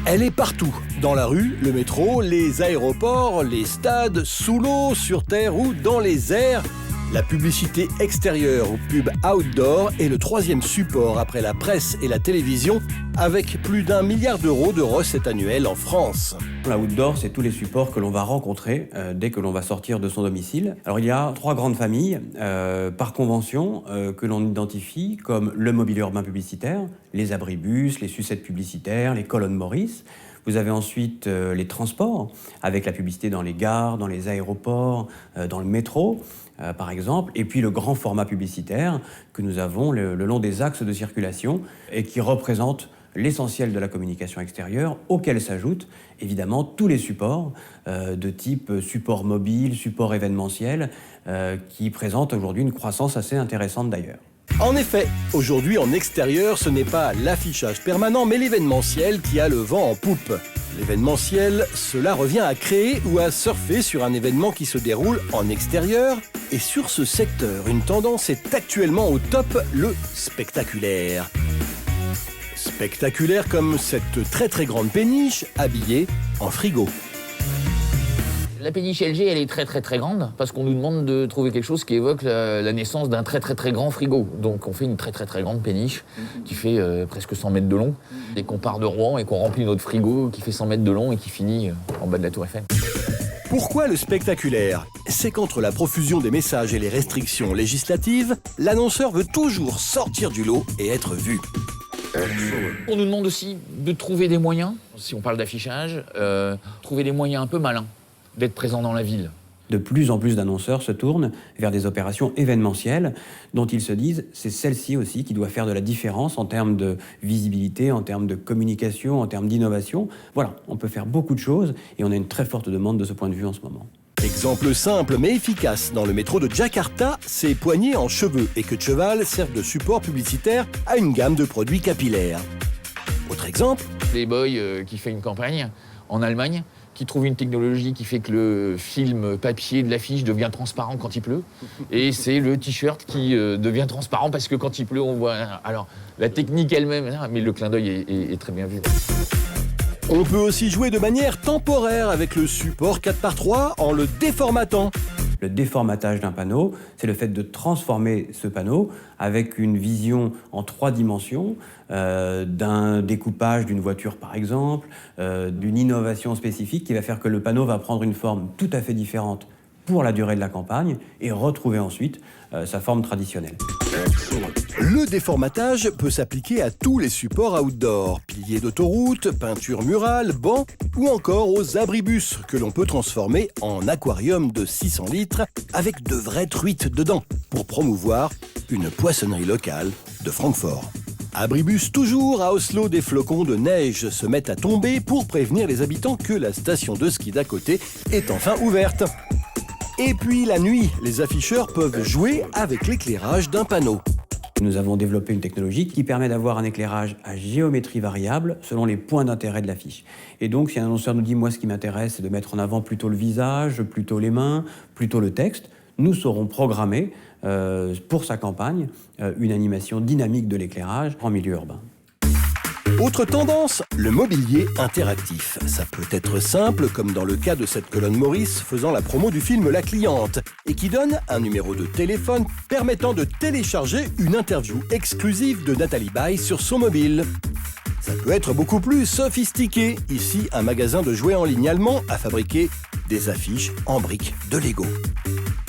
Elle est partout, dans la rue, le métro, les aéroports, les stades, sous l'eau, sur terre ou dans les airs. La publicité extérieure ou pub outdoor est le troisième support après la presse et la télévision, avec plus d'1 milliard d'euros de recettes annuelles en France. L'outdoor, c'est tous les supports que l'on va rencontrer dès que l'on va sortir de son domicile. Alors il y a 3 grandes familles par convention que l'on identifie comme le mobilier urbain publicitaire, les abribus, les sucettes publicitaires, les colonnes Maurice. Vous avez ensuite les transports, avec la publicité dans les gares, dans les aéroports, dans le métro, par exemple. Et puis le grand format publicitaire que nous avons le long des axes de circulation et qui représente l'essentiel de la communication extérieure, auquel s'ajoutent évidemment tous les supports de type support mobile, support événementiel, qui présentent aujourd'hui une croissance assez intéressante d'ailleurs. En effet, aujourd'hui en extérieur, ce n'est pas l'affichage permanent, mais l'événementiel qui a le vent en poupe. L'événementiel, cela revient à créer ou à surfer sur un événement qui se déroule en extérieur. Et sur ce secteur, une tendance est actuellement au top, le spectaculaire. Spectaculaire comme cette très grande péniche habillée en frigo. La péniche LG, elle est très grande parce qu'on nous demande de trouver quelque chose qui évoque la naissance d'un très grand frigo. Donc on fait une très grande péniche qui fait presque 100 mètres de long et qu'on part de Rouen et qu'on remplit notre frigo qui fait 100 mètres de long et qui finit en bas de la Tour Eiffel. Pourquoi le spectaculaire ? C'est qu'entre la profusion des messages et les restrictions législatives, l'annonceur veut toujours sortir du lot et être vu. On nous demande aussi de trouver des moyens, si on parle d'affichage, trouver des moyens un peu malins d'être présent dans la ville. De plus en plus d'annonceurs se tournent vers des opérations événementielles dont ils se disent c'est celle-ci aussi qui doit faire de la différence en termes de visibilité, en termes de communication, en termes d'innovation. Voilà, on peut faire beaucoup de choses et on a une très forte demande de ce point de vue en ce moment. Exemple simple mais efficace, dans le métro de Jakarta, ces poignées en cheveux et queue de cheval servent de support publicitaire à une gamme de produits capillaires. Autre exemple, Playboy qui fait une campagne en Allemagne, qui trouve une technologie qui fait que le film papier de l'affiche devient transparent quand il pleut. Et c'est le t-shirt qui devient transparent parce que quand il pleut, on voit... Alors, la technique elle-même, mais le clin d'œil est très bien vu. on peut aussi jouer de manière temporaire avec le support 4x3 en le déformatant. Le déformatage d'un panneau, c'est le fait de transformer ce panneau avec une vision en 3 dimensions, d'un découpage d'une voiture par exemple, d'une innovation spécifique qui va faire que le panneau va prendre une forme tout à fait différente pour la durée de la campagne et retrouver ensuite sa forme traditionnelle. Le déformatage peut s'appliquer à tous les supports outdoor, piliers d'autoroute, peintures murales, bancs ou encore aux abribus que l'on peut transformer en aquarium de 600 litres avec de vraies truites dedans pour promouvoir une poissonnerie locale de Francfort. Abribus toujours, à Oslo, des flocons de neige se mettent à tomber pour prévenir les habitants que la station de ski d'à côté est enfin ouverte. Et puis la nuit, les afficheurs peuvent jouer avec l'éclairage d'un panneau. Nous avons développé une technologie qui permet d'avoir un éclairage à géométrie variable selon les points d'intérêt de l'affiche. Et donc, si un annonceur nous dit « moi, ce qui m'intéresse, c'est de mettre en avant plutôt le visage, plutôt les mains, plutôt le texte », nous saurons programmer pour sa campagne une animation dynamique de l'éclairage en milieu urbain. Autre tendance, le mobilier interactif. Ça peut être simple, comme dans le cas de cette colonne Maurice faisant la promo du film La Cliente, et qui donne un numéro de téléphone permettant de télécharger une interview exclusive de Nathalie Baye sur son mobile. Ça peut être beaucoup plus sophistiqué. Ici, un magasin de jouets en ligne allemand a fabriqué des affiches en briques de Lego.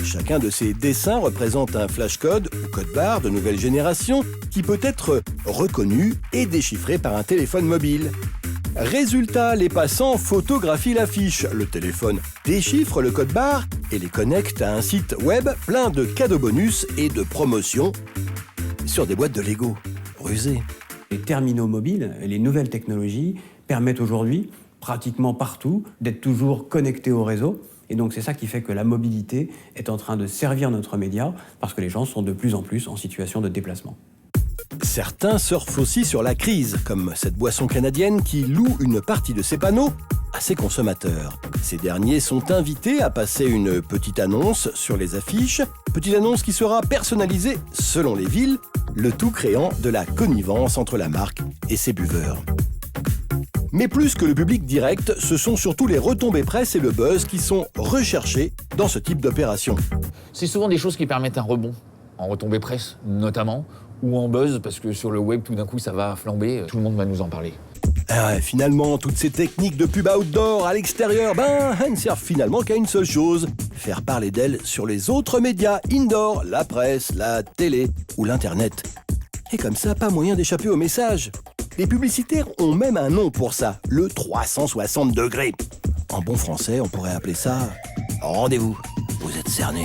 Chacun de ces dessins représente un flashcode ou code barre de nouvelle génération qui peut être reconnu et déchiffré par un téléphone mobile. Résultat, les passants photographient l'affiche, le téléphone déchiffre le code barre et les connecte à un site web plein de cadeaux bonus et de promotions sur des boîtes de Lego. Rusé. Les terminaux mobiles et les nouvelles technologies permettent aujourd'hui, pratiquement partout, d'être toujours connectés au réseau. Et donc c'est ça qui fait que la mobilité est en train de servir notre média parce que les gens sont de plus en plus en situation de déplacement. Certains surfent aussi sur la crise, comme cette boisson canadienne qui loue une partie de ses panneaux à ses consommateurs. Ces derniers sont invités à passer une petite annonce sur les affiches, petite annonce qui sera personnalisée selon les villes, le tout créant de la connivence entre la marque et ses buveurs. Mais plus que le public direct, ce sont surtout les retombées presse et le buzz qui sont recherchés dans ce type d'opération. C'est souvent des choses qui permettent un rebond, en retombées presse notamment, ou en buzz, parce que sur le web, tout d'un coup, ça va flamber, tout le monde va nous en parler. Ah ouais, finalement, toutes ces techniques de pub outdoor à l'extérieur, elles ne servent finalement qu'à une seule chose, faire parler d'elles sur les autres médias indoor, la presse, la télé ou l'internet. Et comme ça, pas moyen d'échapper au message. Les publicitaires ont même un nom pour ça, le 360 degrés. En bon français, on pourrait appeler ça « rendez-vous, vous êtes cerné ».